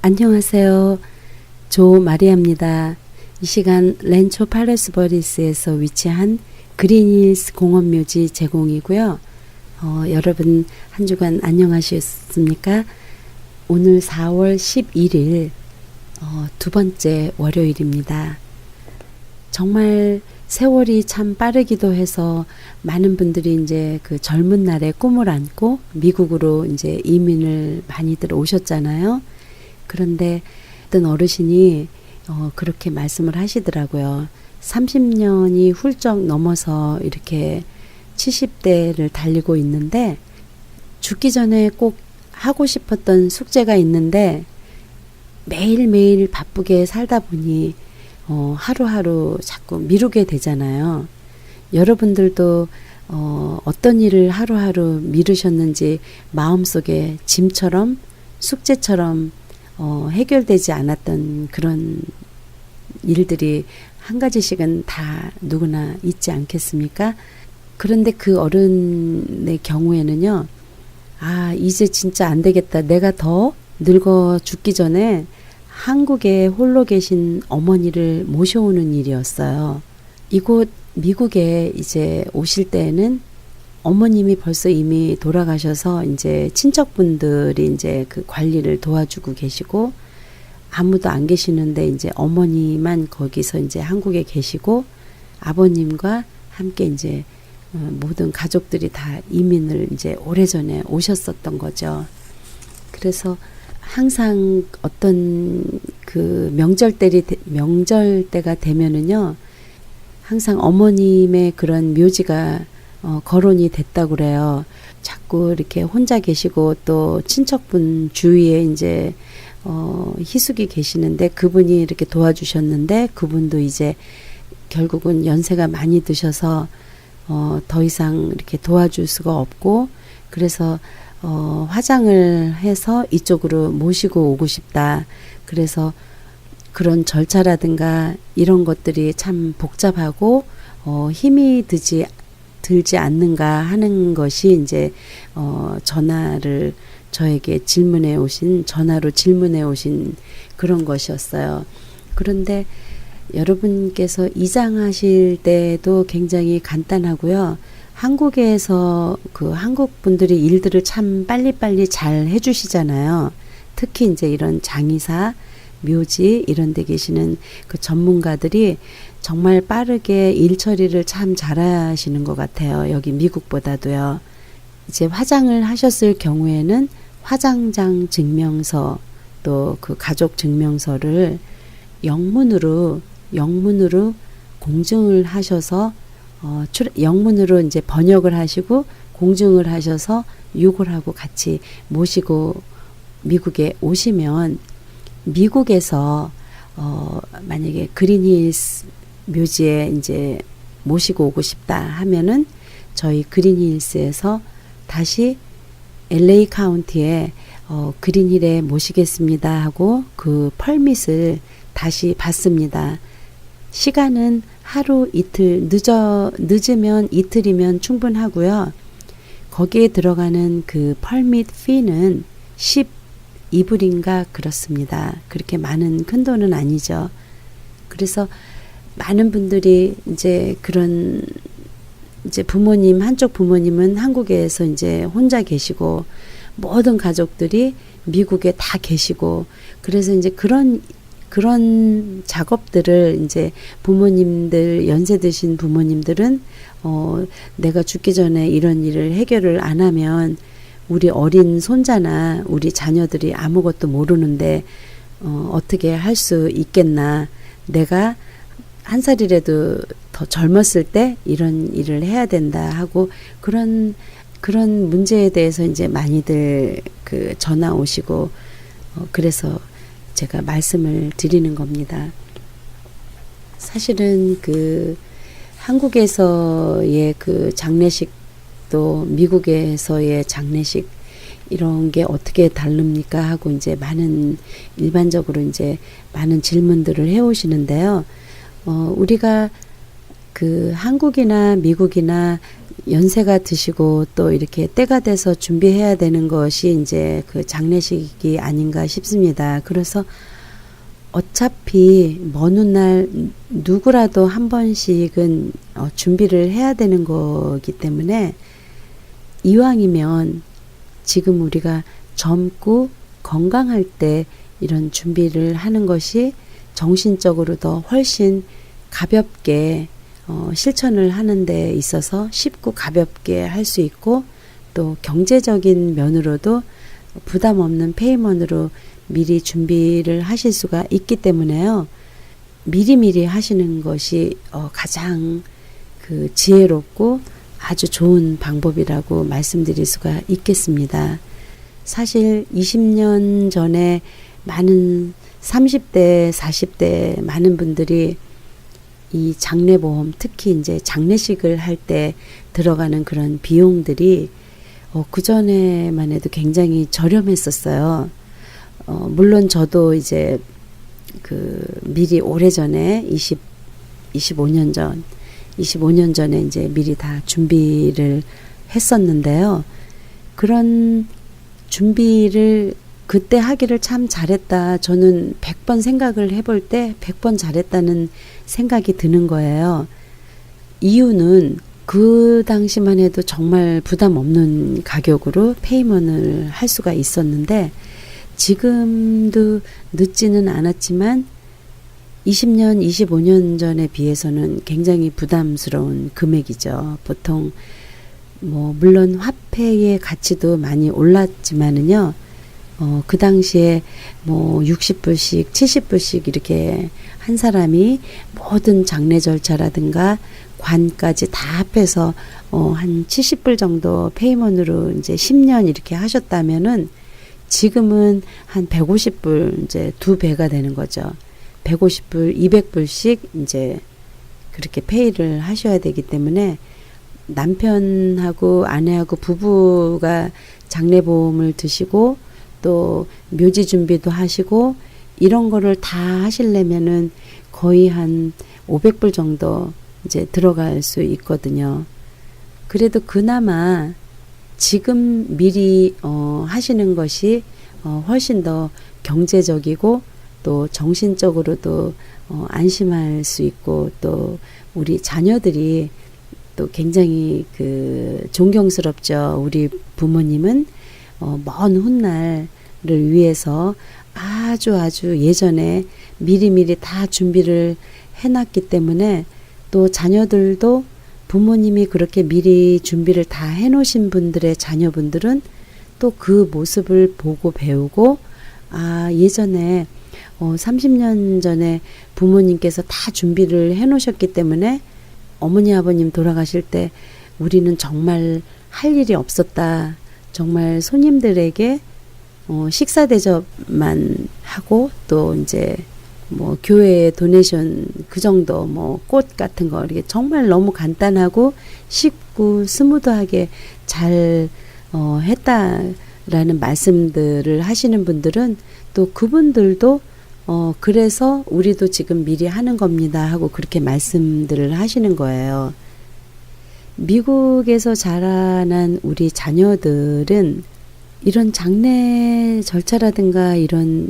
안녕하세요. 조 마리아입니다. 이 시간 렌초 팔레스버리스에서 위치한 그린힐스 공원묘지 제공이고요. 여러분 한 주간 안녕하셨습니까? 오늘 4월 11일 두 번째 월요일입니다. 정말 세월이 참 빠르기도 해서 많은 분들이 이제 그 젊은 날에 꿈을 안고 미국으로 이제 이민을 많이들 오셨잖아요. 그런데 어떤 어르신이 그렇게 말씀을 하시더라고요. 30년이 훌쩍 넘어서 이렇게 70대를 달리고 있는데 죽기 전에 꼭 하고 싶었던 숙제가 있는데 매일매일 바쁘게 살다 보니 하루하루 자꾸 미루게 되잖아요. 여러분들도 어떤 일을 하루하루 미루셨는지 마음속에 짐처럼 숙제처럼 해결되지 않았던 그런 일들이 한 가지씩은 다 누구나 있지 않겠습니까? 그런데 그 어른의 경우에는요, 이제 진짜 안 되겠다. 내가 더 늙어 죽기 전에 한국에 홀로 계신 어머니를 모셔오는 일이었어요. 이곳 미국에 이제 오실 때에는 어머님이 벌써 이미 돌아가셔서 이제 친척분들이 이제 그 관리를 도와주고 계시고 아무도 안 계시는데 이제 어머니만 거기서 이제 한국에 계시고 아버님과 함께 이제 모든 가족들이 다 이민을 이제 오래전에 오셨었던 거죠. 그래서 항상 어떤 그 명절 때가 되면은요, 항상 어머님의 그런 묘지가 거론이 됐다고 그래요. 자꾸 이렇게 혼자 계시고 또 친척분 주위에 이제 희숙이 계시는데 그분이 이렇게 도와주셨는데 그분도 이제 결국은 연세가 많이 드셔서 더 이상 이렇게 도와줄 수가 없고 그래서 화장을 해서 이쪽으로 모시고 오고 싶다. 그래서 그런 절차라든가 이런 것들이 참 복잡하고 힘이 들지 않는가 하는 것이 이제 전화로 질문해 오신 그런 것이었어요. 그런데 여러분께서 이장하실 때도 굉장히 간단하고요. 한국에서 그 한국 분들이 일들을 참 빨리빨리 잘 해주시잖아요. 특히 이제 이런 장의사, 묘지 이런 데 계시는 그 전문가들이 정말 빠르게 일 처리를 참 잘하시는 것 같아요. 여기 미국보다도요. 이제 화장을 하셨을 경우에는 화장장 증명서 또 그 가족 증명서를 영문으로 공증을 하셔서 영문으로 이제 번역을 하시고 공증을 하셔서 유골하고 같이 모시고 미국에 오시면 미국에서 만약에 그린힐스 묘지에 이제 모시고 오고 싶다 하면은 저희 그린힐스에서 다시 LA 카운티에 그린힐에 모시겠습니다 하고 그 펄밋을 다시 받습니다. 시간은 하루 이틀 늦으면 이틀이면 충분하고요. 거기에 들어가는 그 펄밋 피는 12불인가 그렇습니다. 그렇게 많은 큰 돈은 아니죠. 그래서 많은 분들이 이제 그런 이제 한쪽 부모님은 한국에서 이제 혼자 계시고 모든 가족들이 미국에 다 계시고 그래서 이제 그런 작업들을 이제 부모님들 연세 드신 부모님들은 내가 죽기 전에 이런 일을 해결을 안 하면 우리 어린 손자나 우리 자녀들이 아무것도 모르는데 어떻게 할 수 있겠나. 내가 한 살이라도 더 젊었을 때 이런 일을 해야 된다 하고 그런 문제에 대해서 이제 많이들 그 전화 오시고 그래서 제가 말씀을 드리는 겁니다. 사실은 그 한국에서의 그 장례식도 미국에서의 장례식 이런 게 어떻게 다릅니까 하고 이제 일반적으로 이제 많은 질문들을 해오시는데요. 우리가 그 한국이나 미국이나 연세가 드시고 또 이렇게 때가 돼서 준비해야 되는 것이 이제 그 장례식이 아닌가 싶습니다. 그래서 어차피 먼 훗날 누구라도 한 번씩은 준비를 해야 되는 거기 때문에 이왕이면 지금 우리가 젊고 건강할 때 이런 준비를 하는 것이 정신적으로도 훨씬 가볍게 실천을 하는 데 있어서 쉽고 가볍게 할 수 있고 또 경제적인 면으로도 부담 없는 페이먼으로 미리 준비를 하실 수가 있기 때문에요. 미리미리 하시는 것이 가장 그 지혜롭고 아주 좋은 방법이라고 말씀드릴 수가 있겠습니다. 사실 20년 전에 많은 30대, 40대 많은 분들이 이 장례보험, 특히 이제 장례식을 할 때 들어가는 그런 비용들이 그전에만 해도 굉장히 저렴했었어요. 물론 저도 이제 그 미리 오래전에 25년 전에 이제 미리 다 준비를 했었는데요. 그런 준비를 그때 하기를 참 잘했다. 저는 100번 생각을 해볼 때 100번 잘했다는 생각이 드는 거예요. 이유는 그 당시만 해도 정말 부담 없는 가격으로 페이먼을 할 수가 있었는데 지금도 늦지는 않았지만 20년, 25년 전에 비해서는 굉장히 부담스러운 금액이죠. 보통 물론 화폐의 가치도 많이 올랐지만은요. 그 당시에 60불씩, 70불씩 이렇게 한 사람이 모든 장례 절차라든가 관까지 다 합해서 한 70불 정도 페이먼으로 이제 10년 이렇게 하셨다면은 지금은 한 150불 이제 2배가 되는 거죠. 150불, 200불씩 이제 그렇게 페이를 하셔야 되기 때문에 남편하고 아내하고 부부가 장례보험을 드시고 또 묘지 준비도 하시고 이런 거를 다 하시려면은 거의 한 500불 정도 이제 들어갈 수 있거든요. 그래도 그나마 지금 미리 하시는 것이 훨씬 더 경제적이고 또 정신적으로도 안심할 수 있고 또 우리 자녀들이 또 굉장히 그 존경스럽죠. 우리 부모님은 먼 훗날을 위해서 아주 예전에 미리미리 다 준비를 해놨기 때문에 또 자녀들도 부모님이 그렇게 미리 준비를 다 해놓으신 분들의 자녀분들은 또 그 모습을 보고 배우고 예전에 30년 전에 부모님께서 다 준비를 해놓으셨기 때문에 어머니 아버님 돌아가실 때 우리는 정말 할 일이 없었다. 정말 손님들에게 식사 대접만 하고 또 이제 교회에 도네이션 그 정도 꽃 같은 거 이렇게 정말 너무 간단하고 쉽고 스무드하게 잘 했다라는 말씀들을 하시는 분들은 또 그분들도 그래서 우리도 지금 미리 하는 겁니다 하고 그렇게 말씀들을 하시는 거예요. 미국에서 자라난 우리 자녀들은 이런 장례 절차라든가 이런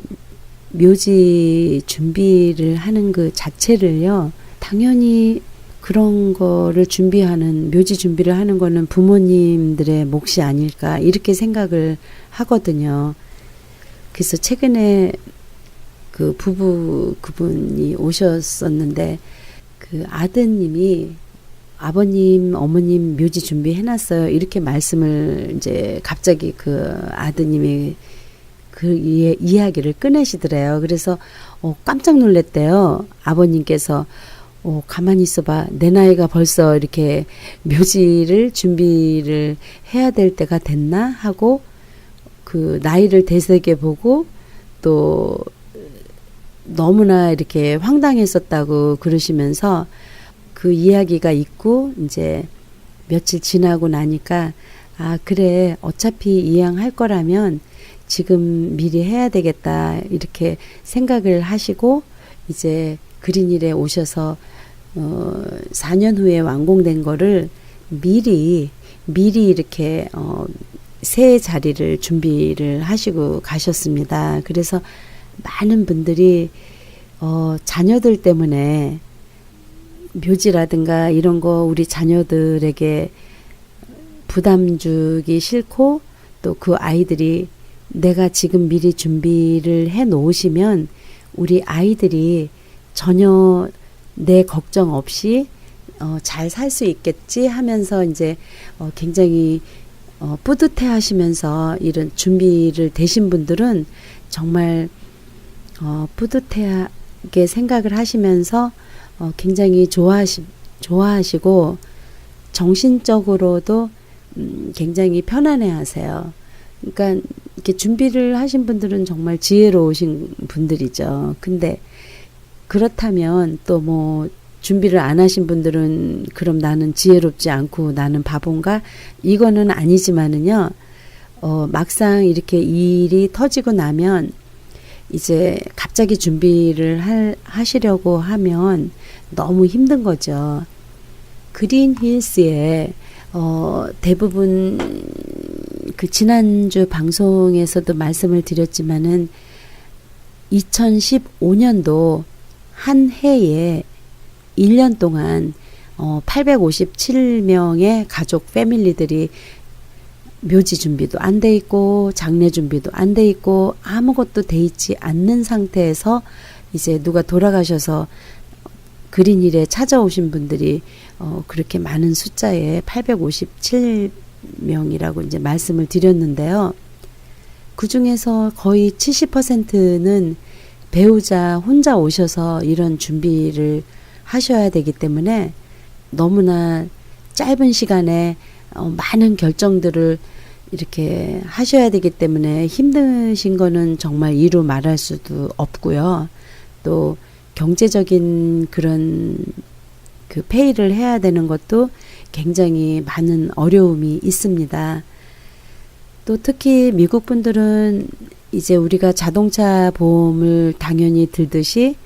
묘지 준비를 하는 그 자체를요, 당연히 그런 거를 준비하는, 묘지 준비를 하는 거는 부모님들의 몫이 아닐까, 이렇게 생각을 하거든요. 그래서 최근에 그 그분이 오셨었는데, 그 아드님이 아버님, 어머님 묘지 준비해놨어요. 이렇게 말씀을 이제 갑자기 그 아드님이 그 이야기를 꺼내시더래요. 그래서 깜짝 놀랐대요. 아버님께서 가만히 있어봐. 내 나이가 벌써 이렇게 묘지를 준비를 해야 될 때가 됐나 하고 그 나이를 되새겨보고 또 너무나 이렇게 황당했었다고 그러시면서 그 이야기가 있고 이제 며칠 지나고 나니까 그래 어차피 이왕할 거라면 지금 미리 해야 되겠다 이렇게 생각을 하시고 이제 그린힐에 오셔서 4년 후에 완공된 거를 미리 이렇게 새 자리를 준비를 하시고 가셨습니다. 그래서 많은 분들이 자녀들 때문에 묘지라든가 이런 거 우리 자녀들에게 부담 주기 싫고, 또 그 아이들이 내가 지금 미리 준비를 해 놓으시면 우리 아이들이 전혀 내 걱정 없이 잘 살 수 있겠지 하면서 이제 굉장히 뿌듯해 하시면서 이런 준비를 되신 분들은 정말 뿌듯하게 생각을 하시면서 굉장히 좋아하시고 정신적으로도 굉장히 편안해 하세요. 그러니까 이렇게 준비를 하신 분들은 정말 지혜로우신 분들이죠. 근데 그렇다면 또 뭐 준비를 안 하신 분들은 그럼 나는 지혜롭지 않고 나는 바본가? 이거는 아니지만은요, 막상 이렇게 일이 터지고 나면 이제 갑자기 준비를 하시려고 하면 너무 힘든 거죠. 그린 힐스에 대부분 그 지난주 방송에서도 말씀을 드렸지만은 2015년도 한 해에 1년 동안 857명의 가족 패밀리들이 묘지 준비도 안 돼 있고 장례 준비도 안 돼 있고 아무것도 돼 있지 않는 상태에서 이제 누가 돌아가셔서 그린힐에 찾아오신 분들이 그렇게 많은 숫자에 857명이라고 이제 말씀을 드렸는데요. 그 중에서 거의 70%는 배우자 혼자 오셔서 이런 준비를 하셔야 되기 때문에 너무나 짧은 시간에 많은 결정들을 이렇게 하셔야 되기 때문에 힘드신 거는 정말 이루 말할 수도 없고요. 또 경제적인 그런 그 페이를 해야 되는 것도 굉장히 많은 어려움이 있습니다. 또 특히 미국 분들은 이제 우리가 자동차 보험을 당연히 들듯이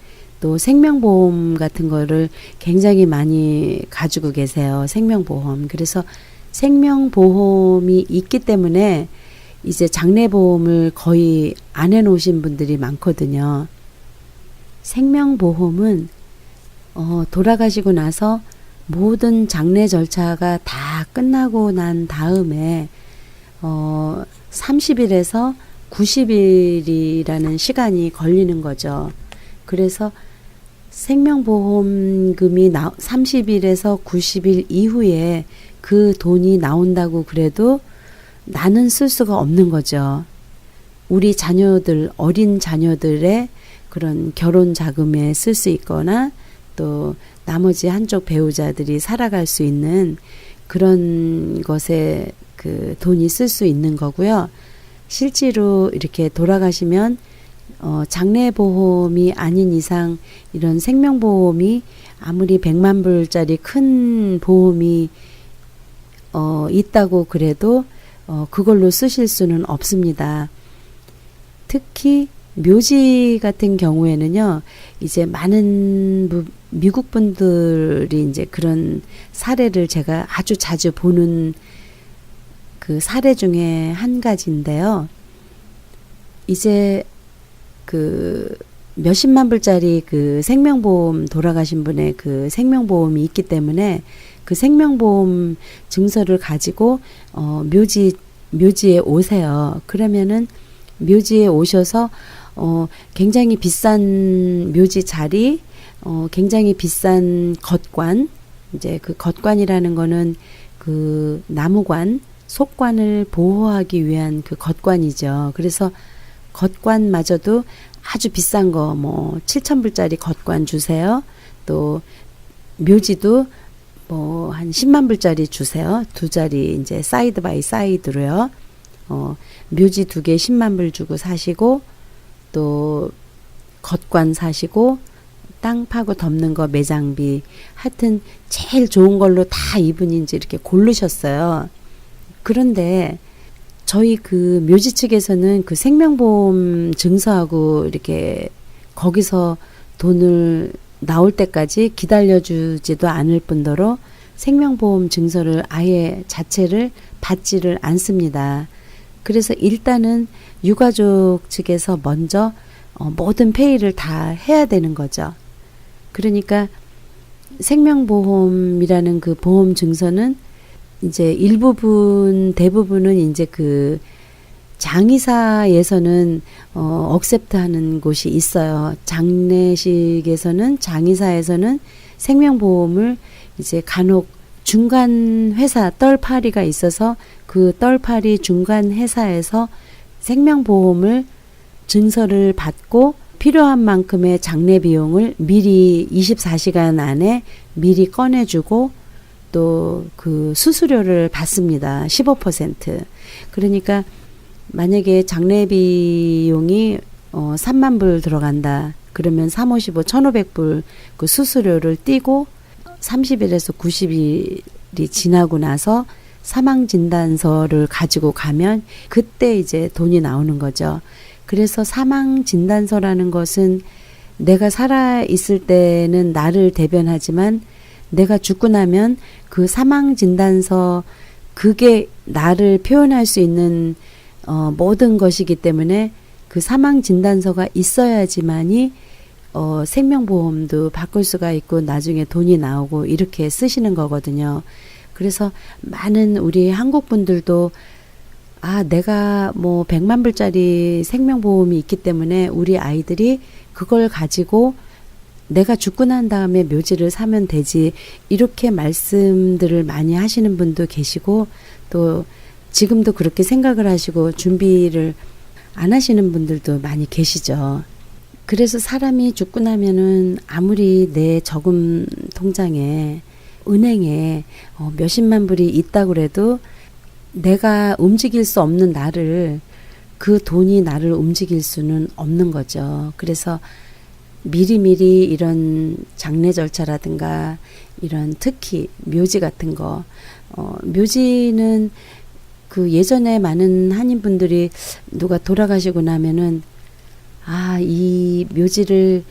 또 생명보험 같은 거를 굉장히 많이 가지고 계세요. 생명보험. 그래서 생명보험이 있기 때문에 이제 장례보험을 거의 안 해놓으신 분들이 많거든요. 생명보험은 돌아가시고 나서 모든 장례 절차가 다 끝나고 난 다음에 30일에서 90일이라는 시간이 걸리는 거죠. 그래서 생명보험금이 30일에서 90일 이후에 그 돈이 나온다고 그래도 나는 쓸 수가 없는 거죠. 우리 자녀들, 어린 자녀들의 그런 결혼 자금에 쓸 수 있거나 또 나머지 한쪽 배우자들이 살아갈 수 있는 그런 것에 그 돈이 쓸 수 있는 거고요. 실제로 이렇게 돌아가시면 장례보험이 아닌 이상 이런 생명보험이 아무리 100만 불짜리 큰 보험이 있다고 그래도 그걸로 쓰실 수는 없습니다. 특히 묘지 같은 경우에는요, 이제 많은 미국 분들이 이제 그런 사례를 제가 아주 자주 보는 그 사례 중에 한 가지인데요. 이제 그 몇십만 불짜리 그 생명보험 돌아가신 분의 그 생명보험이 있기 때문에 그 생명보험 증서를 가지고 묘지에 오세요. 그러면은 묘지에 오셔서 굉장히 비싼 묘지 자리, 굉장히 비싼 겉관, 이제 그 겉관이라는 거는 그 나무관, 속관을 보호하기 위한 그 겉관이죠. 그래서 겉관마저도 아주 비싼 거, 뭐 7,000불짜리 겉관 주세요. 또 묘지도 뭐 한 10만 불짜리 주세요. 두 자리 이제 사이드 바이 사이드로요. 묘지 2개 10만 불 주고 사시고, 또 겉관 사시고, 땅 파고 덮는 거 매장비, 하여튼 제일 좋은 걸로 다 이분이 이제 이렇게 고르셨어요. 그런데 저희 그 묘지 측에서는 그 생명보험 증서하고 이렇게 거기서 돈을 나올 때까지 기다려주지도 않을 뿐더러 생명보험 증서를 아예 자체를 받지를 않습니다. 그래서 일단은 유가족 측에서 먼저 모든 페이를 다 해야 되는 거죠. 그러니까 생명보험이라는 그 보험 증서는 이제 대부분은 이제 그 장의사에서는 억셉트하는 곳이 있어요. 장례식에서는 생명보험을 이제 간혹 중간 회사 떨파리가 있어서 그 떨파리 중간 회사에서 생명보험을 증서를 받고 필요한 만큼의 장례 비용을 미리 24시간 안에 미리 꺼내주고 또 그 수수료를 받습니다. 15%. 그러니까 만약에 장례 비용이 3만 불 들어간다. 그러면 3, 5, 15, 1,500불 그 수수료를 떼고 30일에서 90일이 지나고 나서 사망진단서를 가지고 가면 그때 이제 돈이 나오는 거죠. 그래서 사망진단서라는 것은 내가 살아있을 때는 나를 대변하지만 내가 죽고 나면 그 사망진단서 그게 나를 표현할 수 있는 모든 것이기 때문에 그 사망진단서가 있어야지만이 생명보험도 바꿀 수가 있고 나중에 돈이 나오고 이렇게 쓰시는 거거든요. 그래서 많은 우리 한국 분들도 내가 뭐 100만 불짜리 생명보험이 있기 때문에 우리 아이들이 그걸 가지고 내가 죽고 난 다음에 묘지를 사면 되지 이렇게 말씀들을 많이 하시는 분도 계시고 또 지금도 그렇게 생각을 하시고 준비를 안 하시는 분들도 많이 계시죠. 그래서 사람이 죽고 나면은 아무리 내 저금 통장에 은행에 몇십만 불이 있다고 해도 내가 움직일 수 없는 나를 그 돈이 나를 움직일 수는 없는 거죠. 그래서 미리미리 이런 장례 절차라든가 이런 특히 묘지 같은 거 묘지는 그 예전에 많은 한인분들이 누가 돌아가시고 나면은 이 묘지를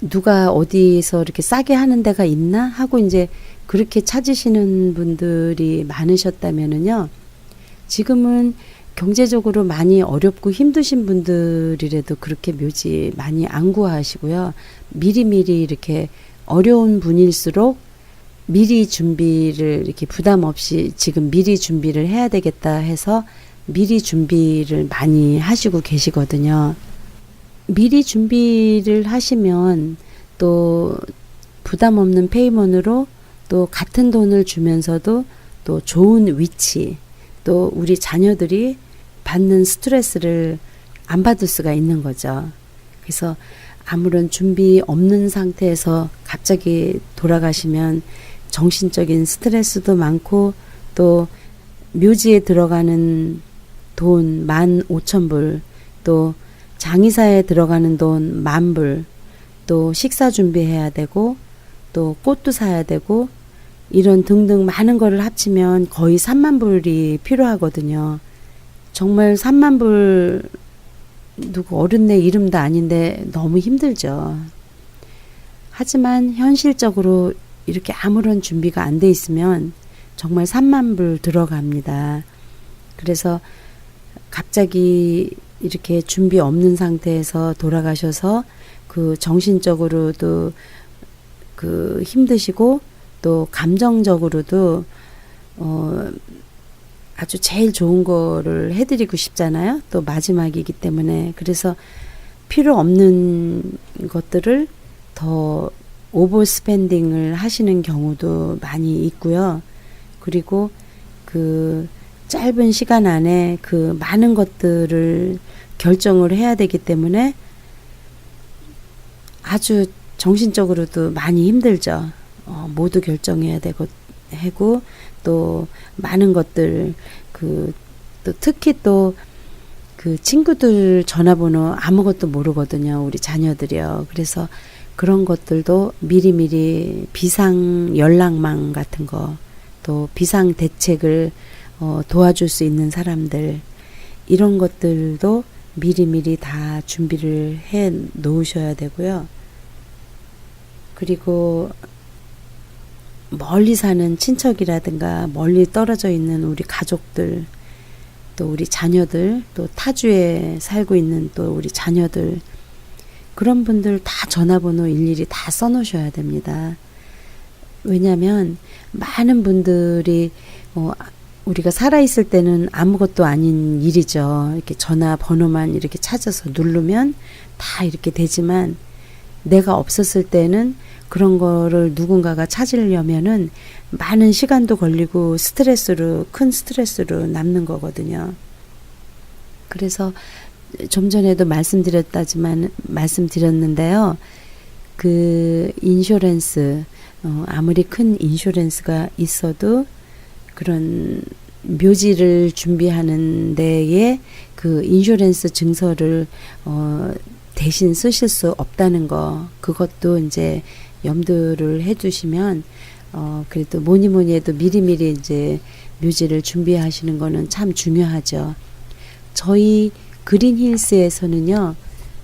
누가 어디서 이렇게 싸게 하는 데가 있나 하고 이제 그렇게 찾으시는 분들이 많으셨다면은요. 지금은 경제적으로 많이 어렵고 힘드신 분들이라도 그렇게 묘지 많이 안 구하시고요. 미리미리 이렇게 어려운 분일수록 미리 준비를 이렇게 부담 없이 지금 미리 준비를 해야 되겠다 해서 미리 준비를 많이 하시고 계시거든요. 미리 준비를 하시면 또 부담 없는 페이먼으로 또 같은 돈을 주면서도 또 좋은 위치 또 우리 자녀들이 받는 스트레스를 안 받을 수가 있는 거죠. 그래서 아무런 준비 없는 상태에서 갑자기 돌아가시면 정신적인 스트레스도 많고 또 묘지에 들어가는 돈 15,000불 또 장의사에 들어가는 돈 10,000불 또 식사 준비해야 되고 또 꽃도 사야 되고 이런 등등 많은 거를 합치면 거의 3만 불이 필요하거든요. 정말 3만 불 누구 어른네 이름도 아닌데 너무 힘들죠. 하지만 현실적으로 이렇게 아무런 준비가 안 돼 있으면 정말 3만 불 들어갑니다. 그래서 갑자기 이렇게 준비 없는 상태에서 돌아가셔서 그 정신적으로도 그 힘드시고 또 감정적으로도 아주 제일 좋은 거를 해드리고 싶잖아요. 또 마지막이기 때문에. 그래서 필요 없는 것들을 더 오버스펜딩을 하시는 경우도 많이 있고요. 그리고 그 짧은 시간 안에 그 많은 것들을 결정을 해야 되기 때문에 아주 정신적으로도 많이 힘들죠. 모두 결정해야 되고 하고 또 많은 것들 또 특히 또 그 친구들 전화번호 아무것도 모르거든요. 우리 자녀들이요. 그래서 그런 것들도 미리미리 비상 연락망 같은 거 또 비상 대책을 도와줄 수 있는 사람들 이런 것들도 미리미리 다 준비를 해 놓으셔야 되고요. 그리고 멀리 사는 친척이라든가 멀리 떨어져 있는 우리 가족들, 또 우리 자녀들, 또 타주에 살고 있는 또 우리 자녀들, 그런 분들 다 전화번호 일일이 다 써놓으셔야 됩니다. 왜냐하면 많은 분들이 우리가 살아있을 때는 아무것도 아닌 일이죠. 이렇게 전화번호만 이렇게 찾아서 누르면 다 이렇게 되지만, 내가 없었을 때는 그런 거를 누군가가 찾으려면은 많은 시간도 걸리고 큰 스트레스로 남는 거거든요. 그래서 좀 전에도 말씀드렸는데요. 그 인슈런스, 아무리 큰 인슈런스가 있어도 그런 묘지를 준비하는 데에 그 인슈런스 증서를 대신 쓰실 수 없다는 거, 그것도 이제 염두를 해두시면 그래도 뭐니 해도 미리미리 이제 묘지를 준비하시는 거는 참 중요하죠. 저희 그린힐스에서는요,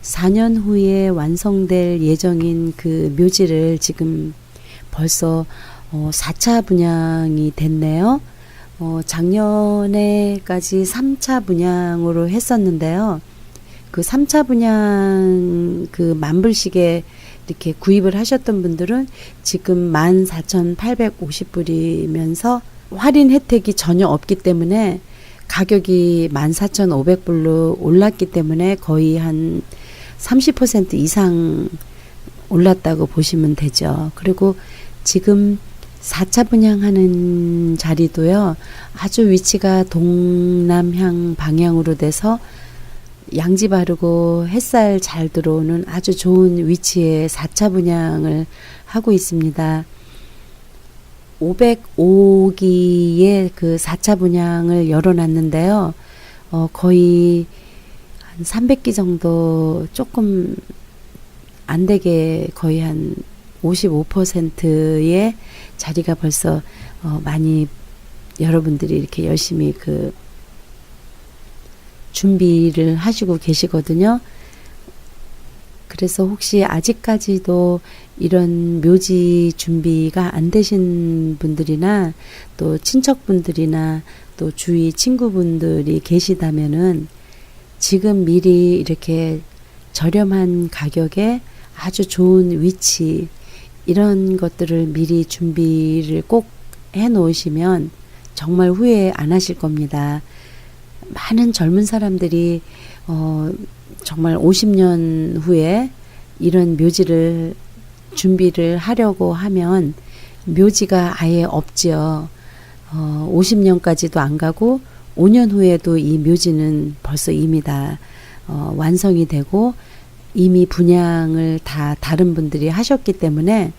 4년 후에 완성될 예정인 그 묘지를 지금 벌써 4차 분양이 됐네요. 작년에까지 3차 분양으로 했었는데요. 그 3차 분양 그 만불씩에 이렇게 구입을 하셨던 분들은 지금 14,850불이면서 할인 혜택이 전혀 없기 때문에 가격이 14,500불로 올랐기 때문에 거의 한 30% 이상 올랐다고 보시면 되죠. 그리고 지금 4차 분양하는 자리도요, 아주 위치가 동남향 방향으로 돼서 양지 바르고 햇살 잘 들어오는 아주 좋은 위치에 4차 분양을 하고 있습니다. 505기에 그 4차 분양을 열어놨는데요. 거의 한 300기 정도, 조금 안 되게 거의 한 55%의 자리가 벌써 많이 여러분들이 이렇게 열심히 그 준비를 하시고 계시거든요. 그래서 혹시 아직까지도 이런 묘지 준비가 안 되신 분들이나 또 친척분들이나 또 주위 친구분들이 계시다면은 지금 미리 이렇게 저렴한 가격에 아주 좋은 위치, 이런 것들을 미리 준비를 꼭 해 놓으시면 정말 후회 안 하실 겁니다. 많은 젊은 사람들이 정말 50년 후에 이런 묘지를 준비를 하려고 하면 묘지가 아예 없지요. 50년까지도 안 가고 5년 후에도 이 묘지는 벌써 이미 다 완성이 되고 이미 분양을 다 다른 분들이 하셨기 때문에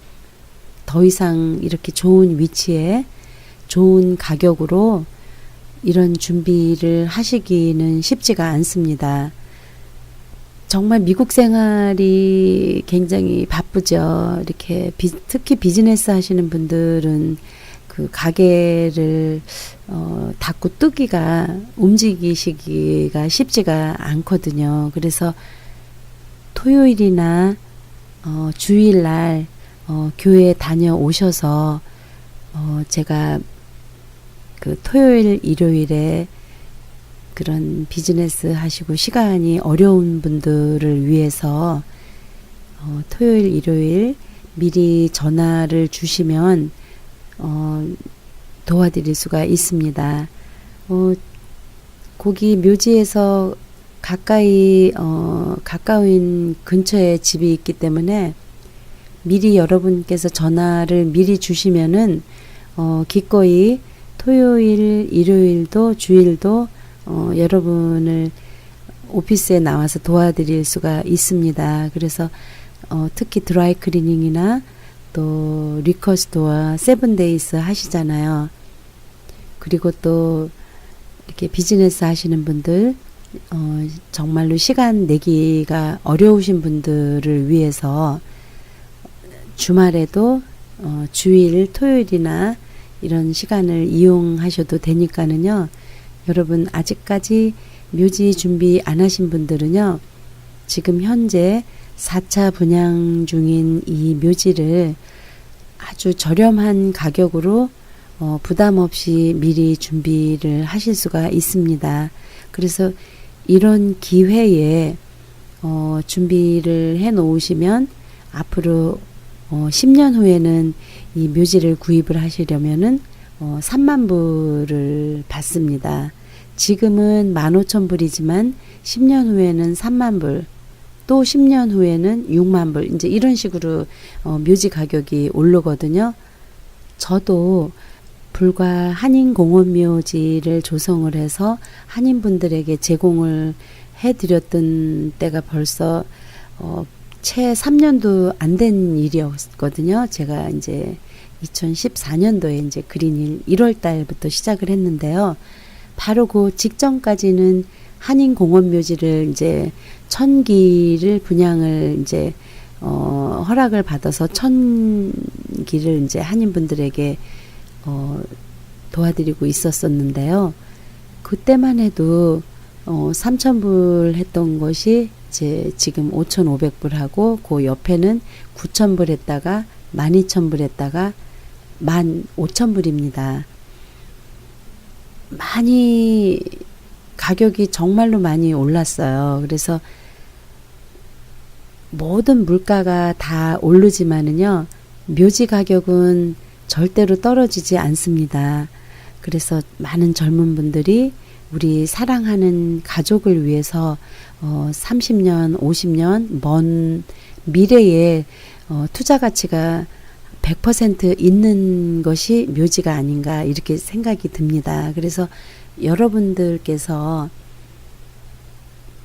더 이상 이렇게 좋은 위치에 좋은 가격으로 이런 준비를 하시기는 쉽지가 않습니다. 정말 미국 생활이 굉장히 바쁘죠. 이렇게 특히 비즈니스 하시는 분들은 그 가게를 닫고 뜨기가, 움직이시기가 쉽지가 않거든요. 그래서 토요일이나 주일날 교회 다녀오셔서 제가 그 토요일, 일요일에 그런 비즈니스 하시고 시간이 어려운 분들을 위해서 토요일, 일요일 미리 전화를 주시면 도와드릴 수가 있습니다. 거기 묘지에서 가까운 근처에 집이 있기 때문에 미리 여러분께서 전화를 미리 주시면은 기꺼이 토요일, 일요일도 주일도 여러분을 오피스에 나와서 도와드릴 수가 있습니다. 그래서 특히 드라이 클리닝이나 또 리커 스토어, 세븐데이스 하시잖아요. 그리고 또 이렇게 비즈니스 하시는 분들, 정말로 시간 내기가 어려우신 분들을 위해서 주말에도 주일, 토요일이나 이런 시간을 이용하셔도 되니까는요. 여러분 아직까지 묘지 준비 안 하신 분들은요. 지금 현재 4차 분양 중인 이 묘지를 아주 저렴한 가격으로 부담 없이 미리 준비를 하실 수가 있습니다. 그래서 이런 기회에 준비를 해 놓으시면 앞으로 10년 후에는 이 묘지를 구입을 하시려면은 3만 불을 받습니다. 지금은 15,000불이지만 10년 후에는 3만 불, 또 10년 후에는 6만 불, 이제 이런 식으로 묘지 가격이 오르거든요. 저도 불과 한인공원묘지를 조성을 해서 한인분들에게 제공을 해드렸던 때가 벌써 채 3년도 안 된 일이었거든요. 제가 이제 2014년도에 이제 그린일 1월 달부터 시작을 했는데요. 바로 그 직전까지는 한인공원묘지를 이제 1000기를 분양을 이제 허락을 받아서 1000기를 이제 한인분들에게 도와드리고 있었었는데요. 그때만 해도 3,000불 했던 것이 이제 지금 5,500불 하고 그 옆에는 9,000불 했다가 12,000불 했다가 15,000불입니다. 많이 가격이 정말로 많이 올랐어요. 그래서 모든 물가가 다 오르지만은요, 묘지 가격은 절대로 떨어지지 않습니다. 그래서 많은 젊은 분들이 우리 사랑하는 가족을 위해서 30년, 50년 먼 미래에 투자 가치가 100% 있는 것이 묘지가 아닌가 이렇게 생각이 듭니다. 그래서 여러분들께서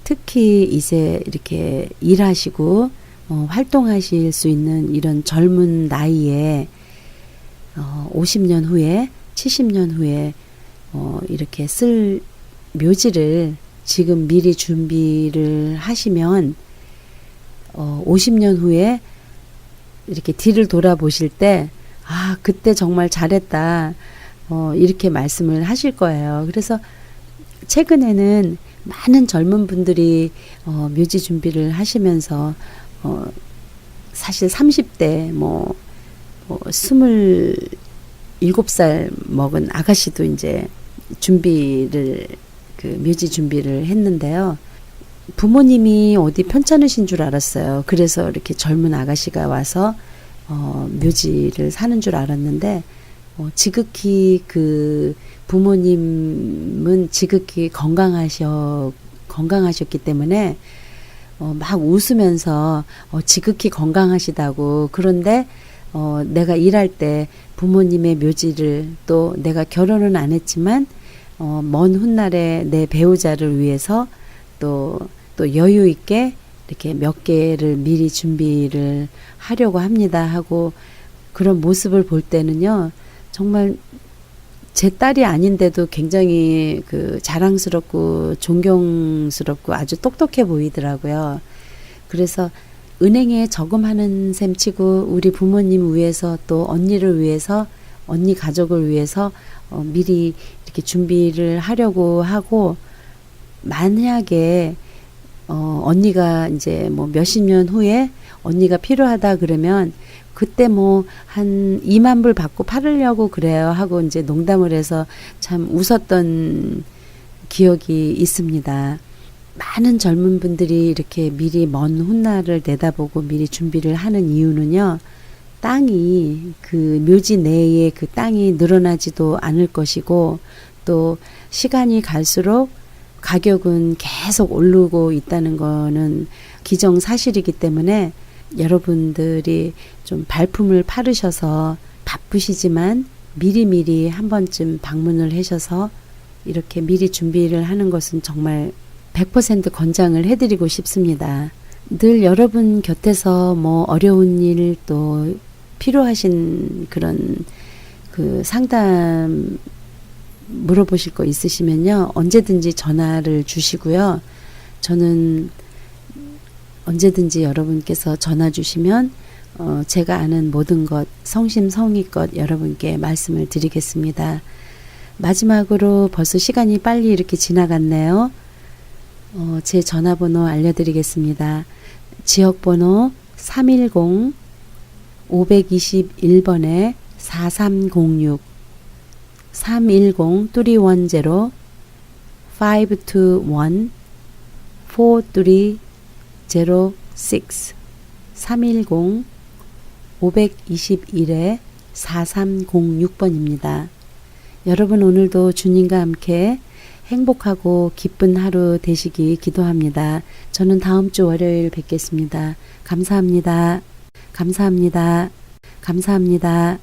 특히 이제 이렇게 일하시고 활동하실 수 있는 이런 젊은 나이에 50년 후에 70년 후에 이렇게 쓸 묘지를 지금 미리 준비를 하시면 50년 후에 이렇게 뒤를 돌아보실 때 그때 정말 잘했다 이렇게 말씀을 하실 거예요. 그래서 최근에는 많은 젊은 분들이 묘지 준비를 하시면서 사실 30대 27살 먹은 아가씨도 이제 준비를 묘지 준비를 했는데요. 부모님이 어디 편찮으신 줄 알았어요. 그래서 이렇게 젊은 아가씨가 와서 묘지를 사는 줄 알았는데 지극히 그 부모님은 지극히 건강하셨기 때문에 막 웃으면서 지극히 건강하시다고. 그런데 내가 일할 때 부모님의 묘지를 또 내가 결혼은 안 했지만 먼 훗날에 내 배우자를 위해서 또 여유 있게 이렇게 몇 개를 미리 준비를 하려고 합니다 하고 그런 모습을 볼 때는요, 정말 제 딸이 아닌데도 굉장히 자랑스럽고 존경스럽고 아주 똑똑해 보이더라고요. 그래서 은행에 저금하는 셈 치고 우리 부모님 위해서 또 언니를 위해서 언니 가족을 위해서 미리 이렇게 준비를 하려고 하고, 만약에 언니가 이제 몇십 년 후에 언니가 필요하다 그러면 그때 한 2만 불 받고 팔으려고 그래요 하고 이제 농담을 해서 참 웃었던 기억이 있습니다. 많은 젊은 분들이 이렇게 미리 먼 훗날을 내다보고 미리 준비를 하는 이유는요, 땅이 묘지 내에 그 땅이 늘어나지도 않을 것이고 또 시간이 갈수록 가격은 계속 오르고 있다는 거는 기정사실이기 때문에 여러분들이 좀 발품을 팔으셔서 바쁘시지만 미리미리 한 번쯤 방문을 하셔서 이렇게 미리 준비를 하는 것은 정말 100% 권장을 해드리고 싶습니다. 늘 여러분 곁에서 어려운 일 또 필요하신 그런 상담 물어보실 거 있으시면요, 언제든지 전화를 주시고요. 저는 언제든지 여러분께서 전화 주시면 제가 아는 모든 것 성심성의껏 여러분께 말씀을 드리겠습니다. 마지막으로 벌써 시간이 빨리 이렇게 지나갔네요. 제 전화번호 알려드리겠습니다. 지역번호 310-521번에 4306 310-310-521-4306 310-521-4306번입니다. 여러분 오늘도 주님과 함께 행복하고 기쁜 하루 되시기 기도합니다. 저는 다음 주 월요일 뵙겠습니다. 감사합니다. 감사합니다. 감사합니다.